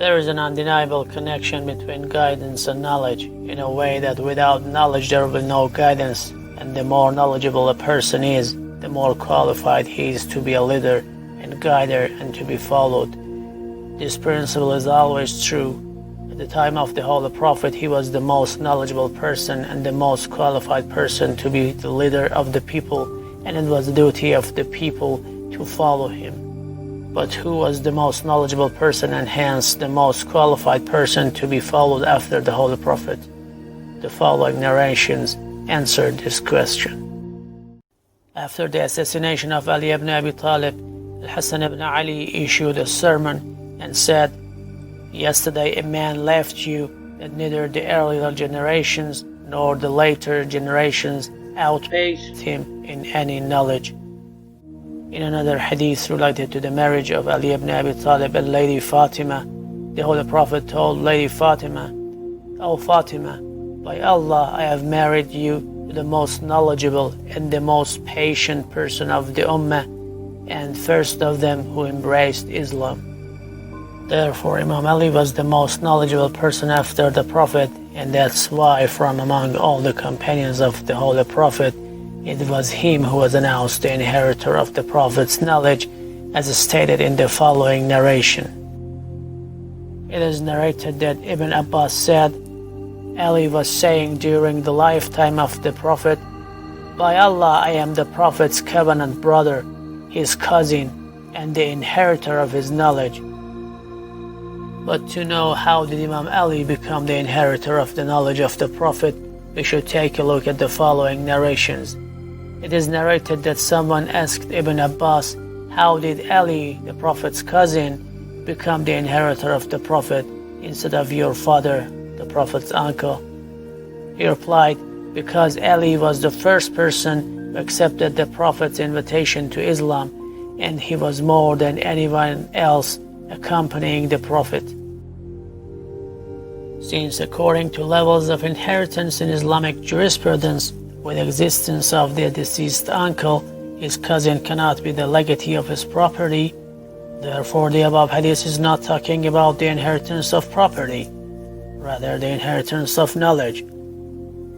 There is an undeniable connection between guidance and knowledge, in a way that without knowledge there will be no guidance, and the more knowledgeable a person is, the more qualified he is to be a leader and guider and to be followed. This principle is always true. At the time of the Holy Prophet, he was the most knowledgeable person and the most qualified person to be the leader of the people, and it was the duty of the people to follow him. But who was the most knowledgeable person and hence the most qualified person to be followed after the Holy Prophet? The following narrations answer this question. After the assassination of Ali ibn Abi Talib, Al-Hasan ibn Ali issued a sermon and said, "Yesterday a man left you that neither the earlier generations nor the later generations outpaced him in any knowledge." In another hadith related to the marriage of Ali ibn Abi Talib and Lady Fatima, the Holy Prophet told Lady Fatima, "O Fatima, by Allah, I have married you to the most knowledgeable and the most patient person of the Ummah, and first of them who embraced Islam." Therefore, Imam Ali was the most knowledgeable person after the Prophet, and that's why from among all the companions of the Holy Prophet, it was him who was announced the inheritor of the Prophet's knowledge, as stated in the following narration. It is narrated that Ibn Abbas said, Ali was saying during the lifetime of the Prophet, "By Allah, I am the Prophet's covenant brother, his cousin, and the inheritor of his knowledge." But to know how did Imam Ali become the inheritor of the knowledge of the Prophet, we should take a look at the following narrations. It is narrated that someone asked Ibn Abbas, "How did Ali, the Prophet's cousin, become the inheritor of the Prophet instead of your father, the Prophet's uncle?" He replied, "Because Ali was the first person who accepted the Prophet's invitation to Islam, and he was more than anyone else accompanying the Prophet." Since according to levels of inheritance in Islamic jurisprudence, with the existence of the deceased uncle, his cousin cannot be the legatee of his property, therefore the above hadith is not talking about the inheritance of property, rather the inheritance of knowledge.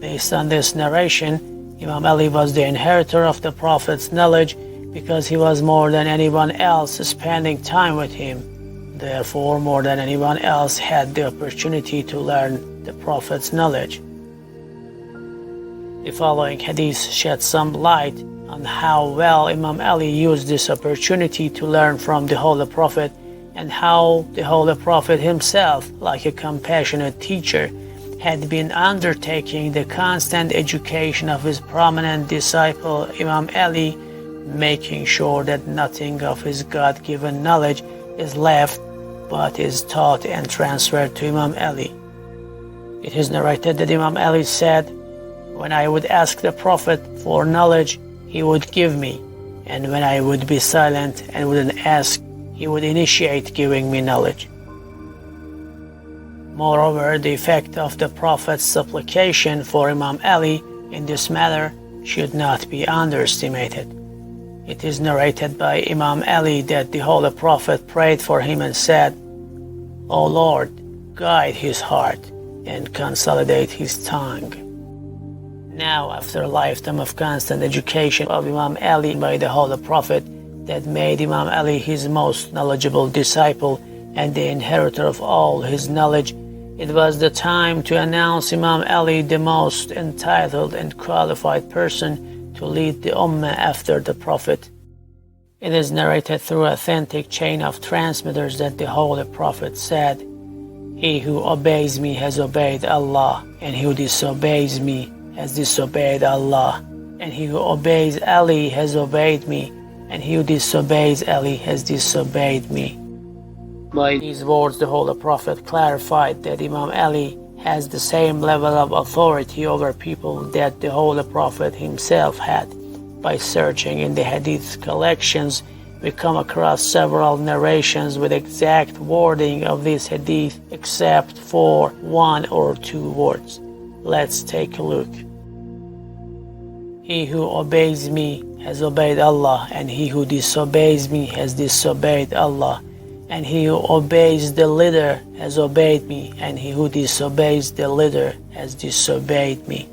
Based on this narration, Imam Ali was the inheritor of the Prophet's knowledge because he was more than anyone else spending time with him. Therefore, more than anyone else had the opportunity to learn the Prophet's knowledge. The following hadith sheds some light on how well Imam Ali used this opportunity to learn from the Holy Prophet, and how the Holy Prophet himself, like a compassionate teacher, had been undertaking the constant education of his prominent disciple Imam Ali, making sure that nothing of his God-given knowledge is left but is taught and transferred to Imam Ali. It is narrated that Imam Ali said, "When I would ask the Prophet for knowledge, he would give me, and when I would be silent and wouldn't ask, he would initiate giving me knowledge." Moreover, the effect of the Prophet's supplication for Imam Ali in this matter should not be underestimated. It is narrated by Imam Ali that the Holy Prophet prayed for him and said, "O Lord, guide his heart and consolidate his tongue." Now, after a lifetime of constant education of Imam Ali by the Holy Prophet that made Imam Ali his most knowledgeable disciple and the inheritor of all his knowledge, it was the time to announce Imam Ali the most entitled and qualified person to lead the Ummah after the Prophet. It is narrated through authentic chain of transmitters that the Holy Prophet said, "He who obeys me has obeyed Allah, and he who disobeys me has disobeyed Allah, and he who obeys Ali has obeyed me, and he who disobeys Ali has disobeyed me." By these words, the Holy Prophet clarified that Imam Ali has the same level of authority over people that the Holy Prophet himself had. By searching in the Hadith collections, we come across several narrations with exact wording of this Hadith except for one or two words. Let's take a look. "He who obeys me has obeyed Allah, and he who disobeys me has disobeyed Allah, and he who obeys the leader has obeyed me, and he who disobeys the leader has disobeyed me.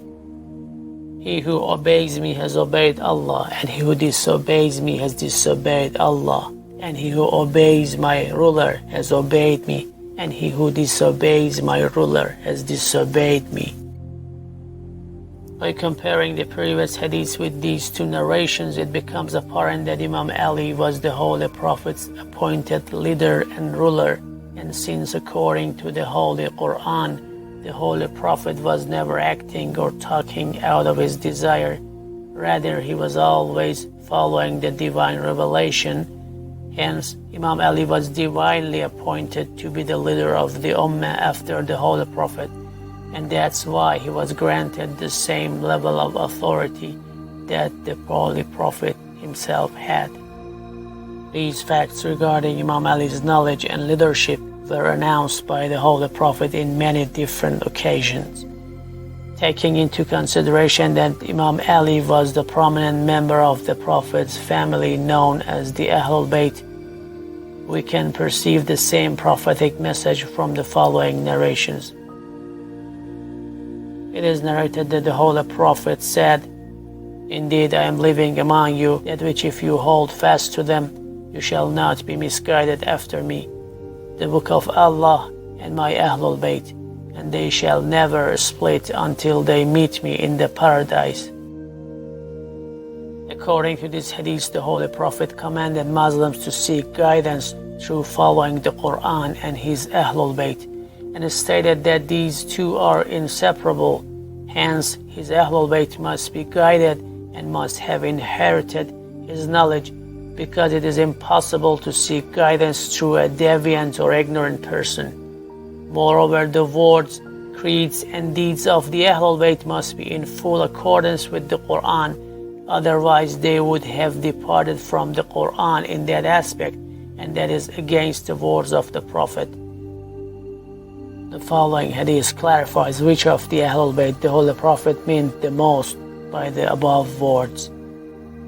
He who obeys me has obeyed Allah, and he who disobeys me has disobeyed Allah, and he who obeys my ruler has obeyed me, and he who disobeys my ruler has disobeyed me. By comparing the previous hadiths with these two narrations, it becomes apparent that Imam Ali was the Holy Prophet's appointed leader and ruler, and since according to the Holy Quran, the Holy Prophet was never acting or talking out of his desire, rather he was always following the divine revelation. Hence, Imam Ali was divinely appointed to be the leader of the Ummah after the Holy Prophet, and that's why he was granted the same level of authority that the Holy Prophet himself had. These facts regarding Imam Ali's knowledge and leadership were announced by the Holy Prophet in many different occasions. Taking into consideration that Imam Ali was the prominent member of the Prophet's family known as the al-Bayt, we can perceive the same prophetic message from the following narrations. It is narrated that the Holy Prophet said, "Indeed, I am leaving among you that which if you hold fast to them, you shall not be misguided after me, the Book of Allah and my al-Bayt, and they shall never split until they meet me in the paradise." According to this hadith, the Holy Prophet commanded Muslims to seek guidance through following the Quran and his al-Bayt, and stated that these two are inseparable. Hence, his al-Bayt must be guided and must have inherited his knowledge, because it is impossible to seek guidance through a deviant or ignorant person. Moreover, the words, creeds, and deeds of the al-Bayt must be in full accordance with the Quran, otherwise they would have departed from the Quran in that aspect, and that is against the words of the Prophet. The following hadith clarifies which of the al-Bayt the Holy Prophet meant the most by the above words.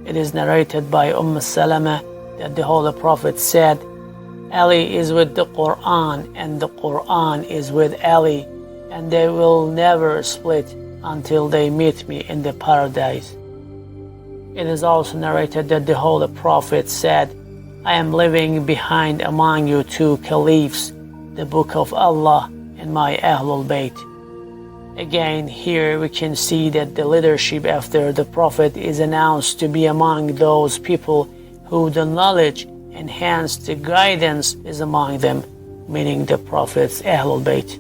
It is narrated by Salama that the Holy Prophet said, "Ali is with the Quran, and the Quran is with Ali, and they will never split until they meet me in the paradise." It is also narrated that the Holy Prophet said, "I am leaving behind among you two caliphs, the Book of Allah and my al-Bayt." Again, here we can see that the leadership after the Prophet is announced to be among those people who the knowledge and hence the guidance is among them, meaning the Prophet's al-Bayt.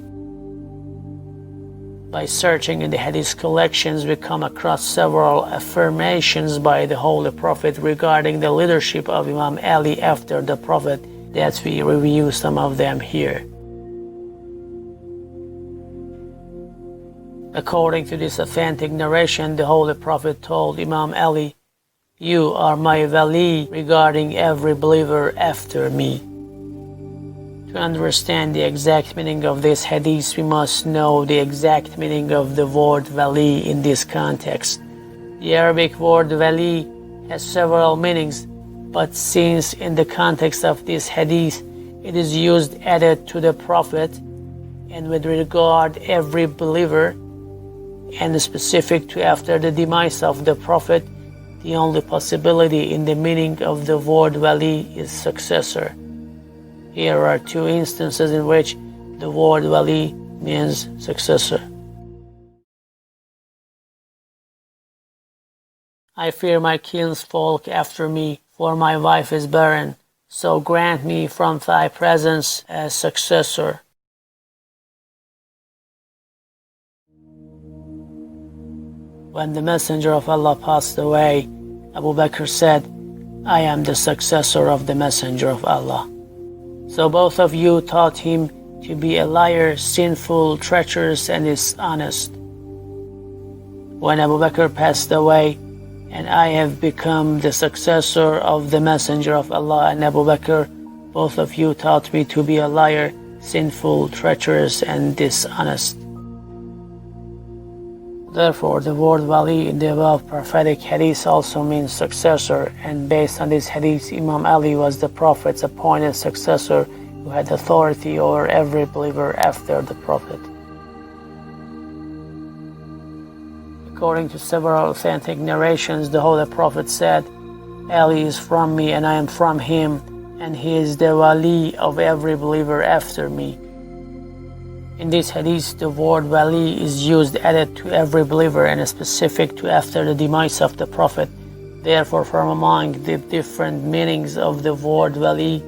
By searching in the Hadith collections, we come across several affirmations by the Holy Prophet regarding the leadership of Imam Ali after the Prophet, that we review some of them here. According to this authentic narration, the Holy Prophet told Imam Ali, "You are my wali regarding every believer after me." To understand the exact meaning of this hadith, we must know the exact meaning of the word wali in this context. The Arabic word wali has several meanings, but since in the context of this hadith, it is used added to the Prophet, and with regard every believer, and specific to after the demise of the Prophet, the only possibility in the meaning of the word wali is successor. Here are two instances in which the word wali means successor. "I fear my kinsfolk after me, for my wife is barren, so grant me from thy presence a successor." When the Messenger of Allah passed away, Abu Bakr said, "I am the successor of the Messenger of Allah." So both of you taught him to be a liar, sinful, treacherous, and dishonest. When Abu Bakr passed away, and I have become the successor of the Messenger of Allah and Abu Bakr, both of you taught me to be a liar, sinful, treacherous, and dishonest. Therefore, the word wali in the above prophetic hadith also means successor, and based on this hadith, Imam Ali was the Prophet's appointed successor who had authority over every believer after the Prophet. According to several authentic narrations, the Holy Prophet said, Ali is from me and I am from him, and he is the wali of every believer after me. In this hadith, the word wali is used added to every believer and is specific to after the demise of the Prophet. Therefore, from among the different meanings of the word wali,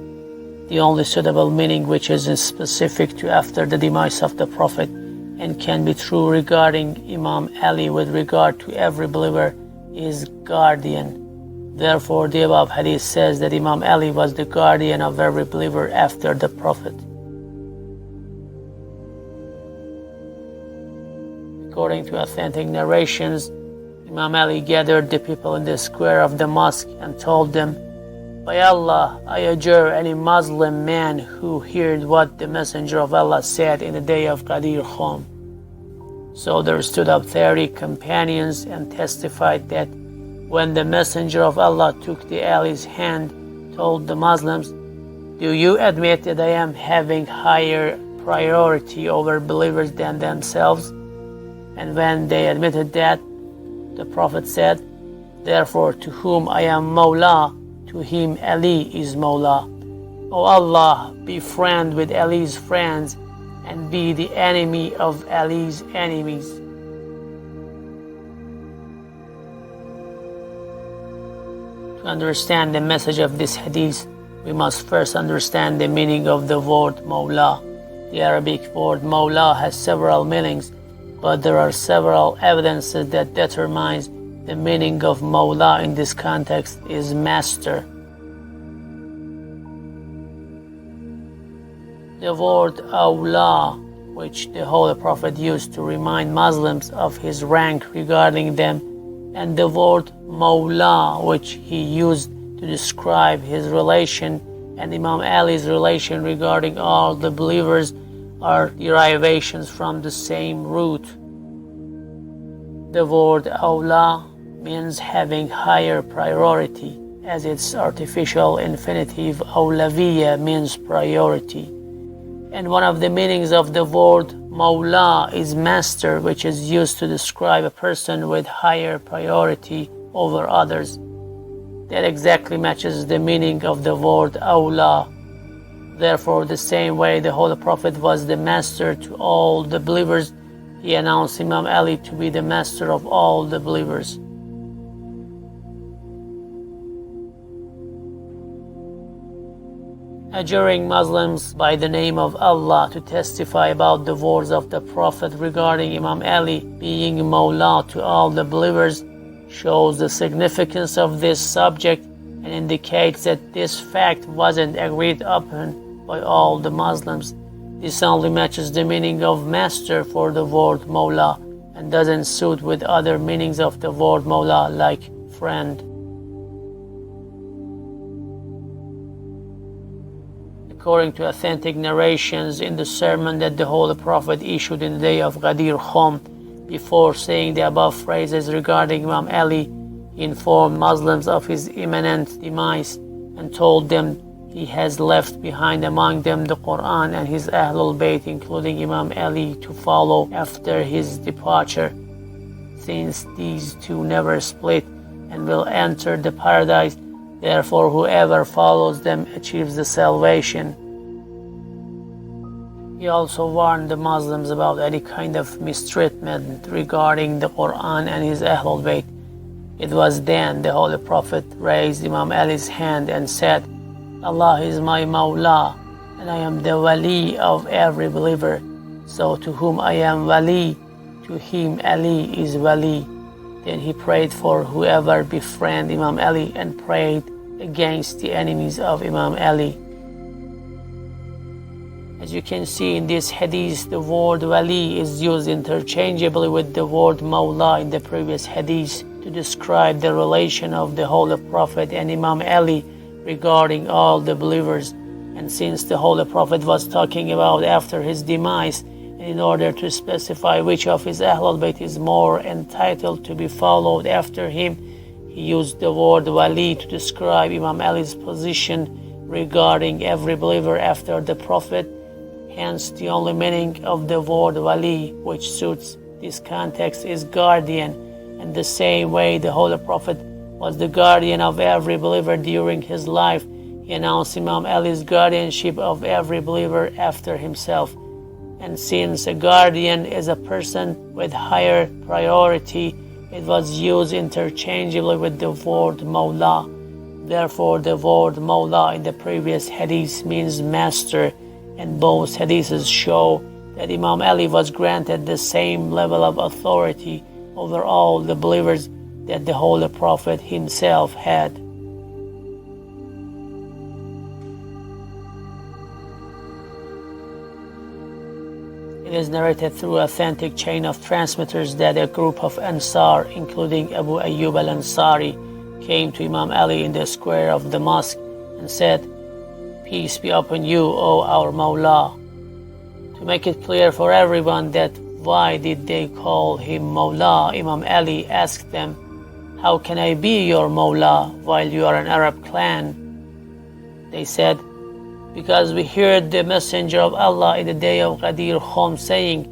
the only suitable meaning which is specific to after the demise of the Prophet and can be true regarding Imam Ali with regard to every believer is guardian. Therefore, the above hadith says that Imam Ali was the guardian of every believer after the Prophet. According to authentic narrations, Imam Ali gathered the people in the square of the mosque and told them, By Allah, I adjure any Muslim man who heard what the Messenger of Allah said in the day of Ghadir Khumm. So there stood up 30 companions and testified that when the Messenger of Allah took the Ali's hand, told the Muslims, Do you admit that I am having higher priority over believers than themselves? And when they admitted that, the Prophet said, Therefore, to whom I am Mawla, to him Ali is Mawla. O Allah, be friend with Ali's friends and be the enemy of Ali's enemies. To understand the message of this hadith, we must first understand the meaning of the word Mawla. The Arabic word Mawla has several meanings, but there are several evidences that determines the meaning of Mawla in this context is master. The word Awla, which the Holy Prophet used to remind Muslims of his rank regarding them, and the word Mawla, which he used to describe his relation and Imam Ali's relation regarding all the believers, are derivations from the same root. The word Awla means having higher priority, as its artificial infinitive Awlaviya means priority. And one of the meanings of the word Mawla is master, which is used to describe a person with higher priority over others. That exactly matches the meaning of the word Awla. Therefore, the same way the Holy Prophet was the master to all the believers, he announced Imam Ali to be the master of all the believers. Adjuring Muslims by the name of Allah to testify about the words of the Prophet regarding Imam Ali being Mawla to all the believers shows the significance of this subject and indicates that this fact wasn't agreed upon by all the Muslims. This only matches the meaning of master for the word Mawla and doesn't suit with other meanings of the word Mawla like friend. According to authentic narrations in the sermon that the Holy Prophet issued in the day of Ghadir Khumm, before saying the above phrases regarding Imam Ali, he informed Muslims of his imminent demise and told them he has left behind among them the Quran and his al-Bayt, including Imam Ali, to follow after his departure, since these two never split and will enter the paradise. Therefore, whoever follows them achieves the salvation. He also warned the Muslims about any kind of mistreatment regarding the Quran and his al-Bayt. It was then the Holy Prophet raised Imam Ali's hand and said, Allah is my Mawla, and I am the Wali of every believer. So to whom I am Wali, to him Ali is Wali. Then he prayed for whoever befriend Imam Ali and prayed against the enemies of Imam Ali. As you can see in this hadith, the word Wali is used interchangeably with the word Mawla in the previous hadith to describe the relation of the Holy Prophet and Imam Ali regarding all the believers. And since the Holy Prophet was talking about after his demise, and in order to specify which of his Ahl al-Bayt is more entitled to be followed after him, he used the word wali to describe Imam Ali's position regarding every believer after the Prophet. Hence, the only meaning of the word wali which suits this context is guardian, and the same way the Holy Prophet was the guardian of every believer during his life, he announced Imam Ali's guardianship of every believer after himself. And since a guardian is a person with higher priority, it was used interchangeably with the word Mawla. Therefore, the word Mawla in the previous hadith means master, and both hadiths show that Imam Ali was granted the same level of authority over all the believers that the Holy Prophet himself had. It is narrated through authentic chain of transmitters that a group of Ansar, including Abu Ayyub al-Ansari, came to Imam Ali in the square of the mosque and said, "Peace be upon you, O our Mawla." To make it clear for everyone that why did they call him Mawla, Imam Ali asked them, "How can I be your Mawla while you are an Arab clan?" They said, "Because we heard the Messenger of Allah in the day of Ghadir Khumm saying,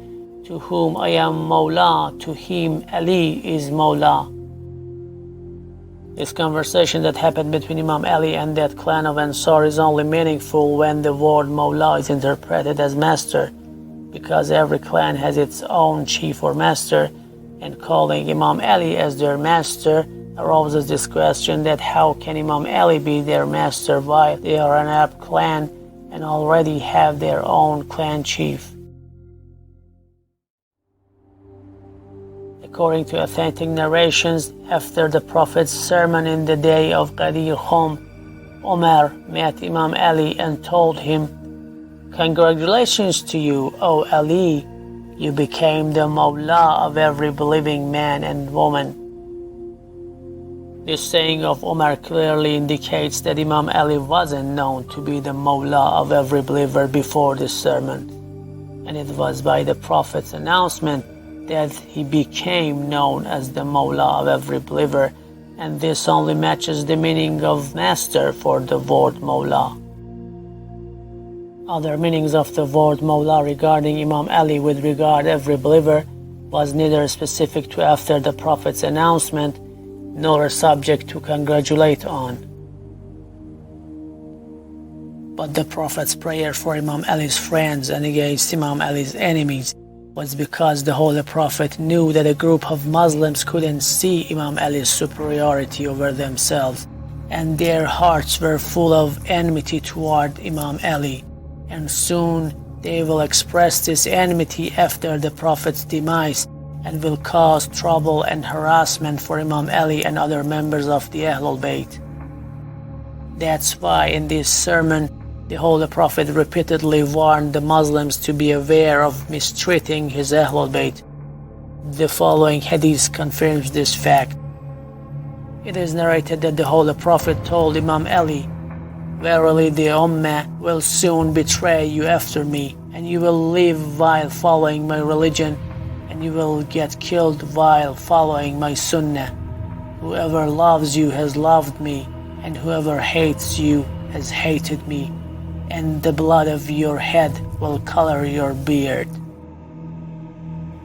'To whom I am Mawla, to him Ali is Mawla.'" This conversation that happened between Imam Ali and that clan of Ansar is only meaningful when the word Mawla is interpreted as master, because every clan has its own chief or master, and calling Imam Ali as their master arouses this question that how can Imam Ali be their master while they are an Arab clan and already have their own clan chief? According to authentic narrations, after the Prophet's sermon in the day of Ghadir Khumm, Umar met Imam Ali and told him, "Congratulations to you, O Ali, you became the Mawla of every believing man and woman." This saying of Umar clearly indicates that Imam Ali wasn't known to be the Mawla of every believer before this sermon, and it was by the Prophet's announcement that he became known as the Mawla of every believer, and this only matches the meaning of master for the word Mawla. Other meanings of the word Mawla regarding Imam Ali with regard every believer was neither specific to after the Prophet's announcement nor a subject to congratulate on. But the Prophet's prayer for Imam Ali's friends and against Imam Ali's enemies was because the Holy Prophet knew that a group of Muslims couldn't see Imam Ali's superiority over themselves, and their hearts were full of enmity toward Imam Ali, and soon they will express this enmity after the Prophet's demise and will cause trouble and harassment for Imam Ali and other members of the Ahl al-Bayt. That's why in this sermon the Holy Prophet repeatedly warned the Muslims to be aware of mistreating his Ahl al-Bayt. The following hadith confirms this fact. It is narrated that the Holy Prophet told Imam Ali, "Verily the Ummah will soon betray you after me, and you will live while following my religion, and you will get killed while following my sunnah. Whoever loves you has loved me, and whoever hates you has hated me, and the blood of your head will color your beard."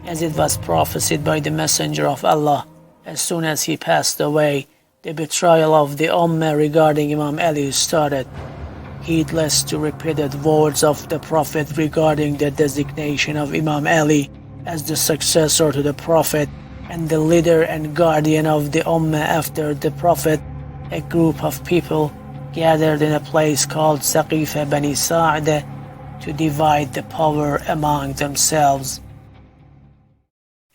As it was prophesied by the Messenger of Allah, as soon as he passed away, the betrayal of the Ummah regarding Imam Ali started. Heedless to repeated words of the Prophet regarding the designation of Imam Ali as the successor to the Prophet and the leader and guardian of the Ummah after the Prophet, a group of people gathered in a place called Saqifa Bani Sa'da to divide the power among themselves.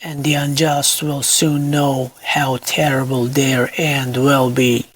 And the unjust will soon know how terrible their end will be.